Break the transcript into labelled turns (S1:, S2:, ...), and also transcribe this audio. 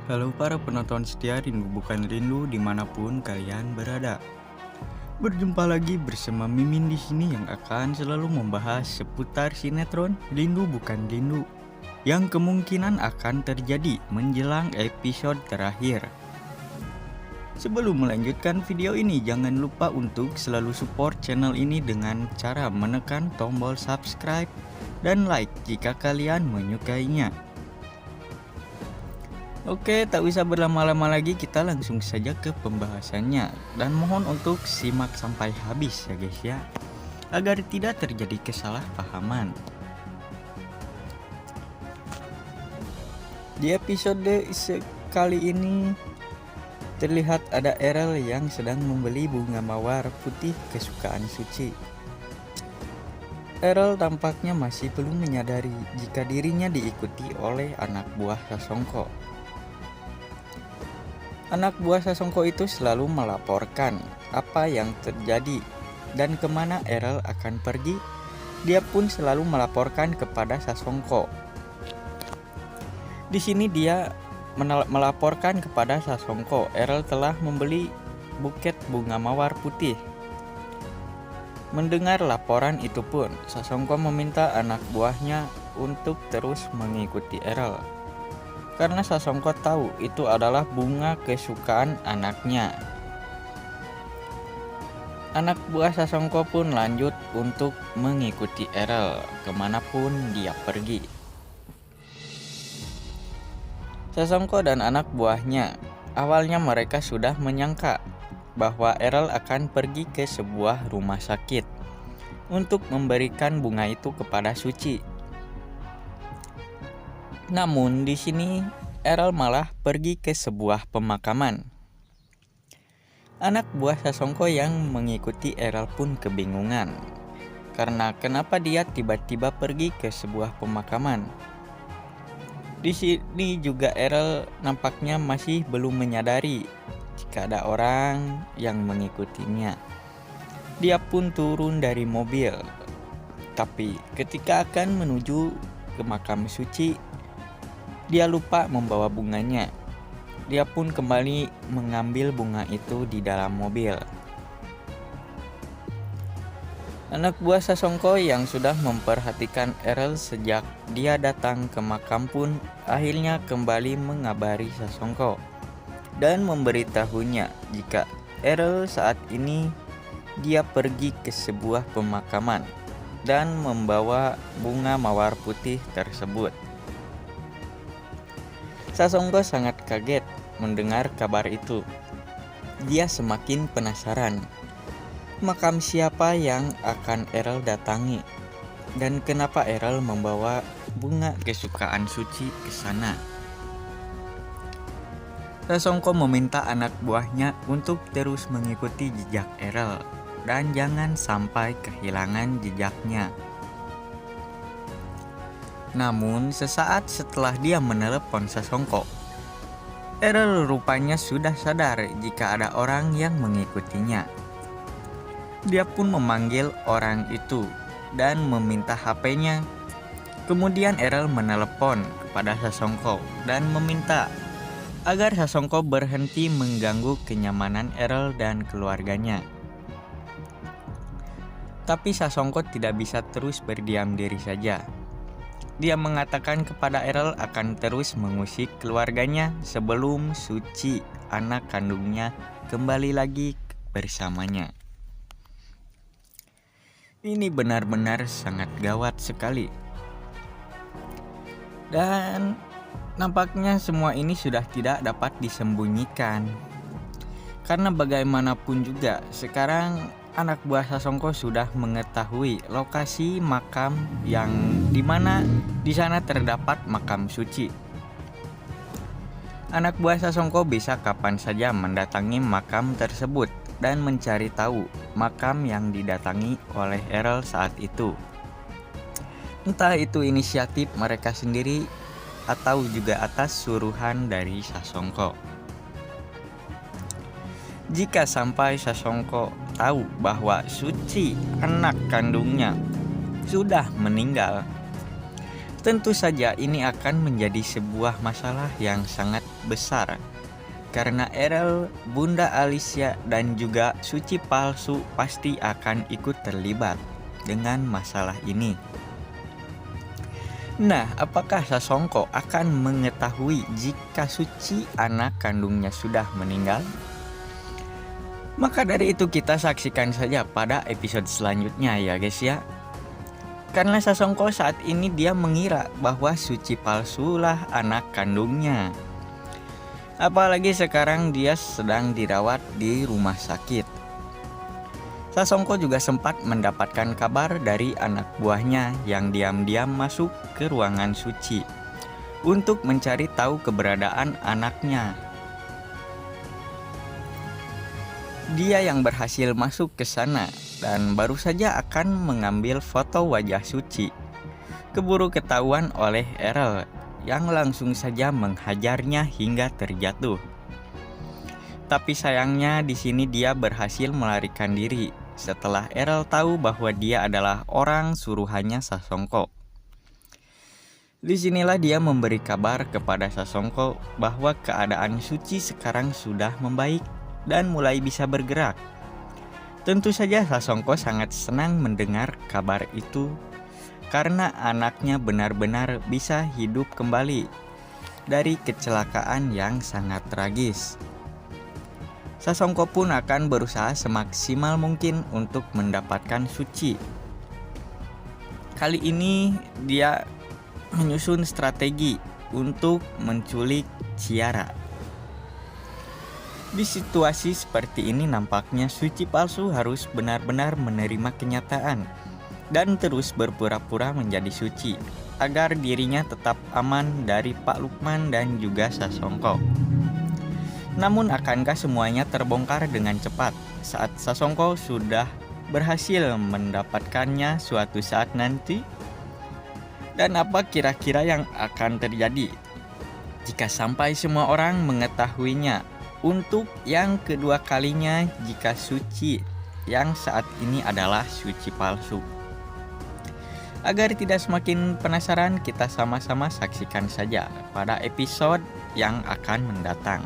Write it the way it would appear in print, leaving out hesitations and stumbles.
S1: Halo para penonton setia Rindu Bukan Rindu dimanapun kalian berada. Berjumpa lagi bersama Mimin di sini yang akan selalu membahas seputar sinetron Rindu Bukan Rindu yang kemungkinan akan terjadi menjelang episode terakhir. Sebelum melanjutkan video ini, jangan lupa untuk selalu support channel ini dengan cara menekan tombol subscribe dan like jika kalian menyukainya. Oke, tak usah berlama-lama lagi, kita langsung saja ke pembahasannya. Dan mohon untuk simak sampai habis ya guys ya, agar tidak terjadi kesalahpahaman. Di episode kali ini terlihat ada Erel yang sedang membeli bunga mawar putih kesukaan Suci. Erel tampaknya masih belum menyadari jika dirinya diikuti oleh anak buah Sasongko. Anak buah Sasongko itu selalu melaporkan apa yang terjadi dan kemana Erel akan pergi. Dia pun selalu melaporkan kepada Sasongko. Di sini dia melaporkan kepada Sasongko Erel telah membeli buket bunga mawar putih. Mendengar laporan itu pun, Sasongko meminta anak buahnya untuk terus mengikuti Erel. Karena Sasongko tahu itu adalah bunga kesukaan anaknya. Anak buah Sasongko pun lanjut untuk mengikuti Erel kemanapun dia pergi. Sasongko dan anak buahnya, awalnya mereka sudah menyangka bahwa Erel akan pergi ke sebuah rumah sakit untuk memberikan bunga itu kepada Suci. Namun di sini Erel malah pergi ke sebuah pemakaman. Anak buah Sasongko yang mengikuti Erel pun kebingungan karena kenapa dia tiba-tiba pergi ke sebuah pemakaman. Di sini juga Erel nampaknya masih belum menyadari jika ada orang yang mengikutinya. Dia pun turun dari mobil. Tapi ketika akan menuju ke makam Suci, dia lupa membawa bunganya. Dia pun kembali mengambil bunga itu di dalam mobil. Anak buah Sasongko yang sudah memperhatikan Erel sejak dia datang ke makam pun akhirnya kembali mengabari Sasongko dan memberitahunya jika Erel saat ini dia pergi ke sebuah pemakaman dan membawa bunga mawar putih tersebut. Sasongko sangat kaget mendengar kabar itu. Dia semakin penasaran makam siapa yang akan Erel datangi dan kenapa Erel membawa bunga kesukaan Suci ke sana. Sasongko meminta anak buahnya untuk terus mengikuti jejak Erel dan jangan sampai kehilangan jejaknya. Namun sesaat setelah dia menelepon Sasongko, Erel rupanya sudah sadar jika ada orang yang mengikutinya. Dia pun memanggil orang itu dan meminta HP-nya. Kemudian Erel menelepon kepada Sasongko dan meminta agar Sasongko berhenti mengganggu kenyamanan Erel dan keluarganya. Tapi Sasongko tidak bisa terus berdiam diri saja. Dia mengatakan kepada Erel akan terus mengusik keluarganya sebelum Suci, anak kandungnya, kembali lagi bersamanya. Ini benar-benar sangat gawat sekali. Dan nampaknya semua ini sudah tidak dapat disembunyikan. Karena bagaimanapun juga sekarang anak buah Sasongko sudah mengetahui lokasi makam yang dimana di sana terdapat makam Suci. Anak buah Sasongko bisa kapan saja mendatangi makam tersebut dan mencari tahu makam yang didatangi oleh Erel saat itu. Entah itu inisiatif mereka sendiri atau juga atas suruhan dari Sasongko. Jika sampai Sasongko tahu bahwa Suci, anak kandungnya, sudah meninggal, Tentu saja ini akan menjadi sebuah masalah yang sangat besar karena Errol, Bunda Alicia, dan juga suci palsu pasti akan ikut terlibat dengan masalah ini. Nah, apakah Sasongko akan mengetahui jika Suci anak kandungnya sudah meninggal? Maka dari itu kita saksikan saja pada episode selanjutnya ya guys ya. Karena Sasongko saat ini dia mengira bahwa Suci palsulah anak kandungnya. Apalagi sekarang dia sedang dirawat di rumah sakit. Sasongko juga sempat mendapatkan kabar dari anak buahnya yang diam-diam masuk ke ruangan Suci untuk mencari tahu keberadaan anaknya. Dia yang berhasil masuk ke sana dan baru saja akan mengambil foto wajah Suci. Keburu ketahuan oleh Errol yang langsung saja menghajarnya hingga terjatuh. Tapi sayangnya di sini dia berhasil melarikan diri setelah Errol tahu bahwa dia adalah orang suruhannya Sasongko. Disinilah dia memberi kabar kepada Sasongko bahwa keadaan Suci sekarang sudah membaik dan mulai bisa bergerak. Tentu saja Sasongko sangat senang mendengar kabar itu karena anaknya benar-benar bisa hidup kembali dari kecelakaan yang sangat tragis. Sasongko pun akan berusaha semaksimal mungkin untuk mendapatkan Suci. Kali ini dia menyusun strategi untuk menculik Ciara. Di situasi seperti ini nampaknya Suci palsu harus benar-benar menerima kenyataan dan terus berpura-pura menjadi Suci agar dirinya tetap aman dari Pak Lukman dan juga Sasongko. Namun akankah semuanya terbongkar dengan cepat saat Sasongko sudah berhasil mendapatkannya suatu saat nanti? Dan apa kira-kira yang akan terjadi jika sampai semua orang mengetahuinya untuk yang kedua kalinya jika Suci yang saat ini adalah Suci palsu? Agar tidak semakin penasaran, kita sama-sama saksikan saja pada episode yang akan mendatang.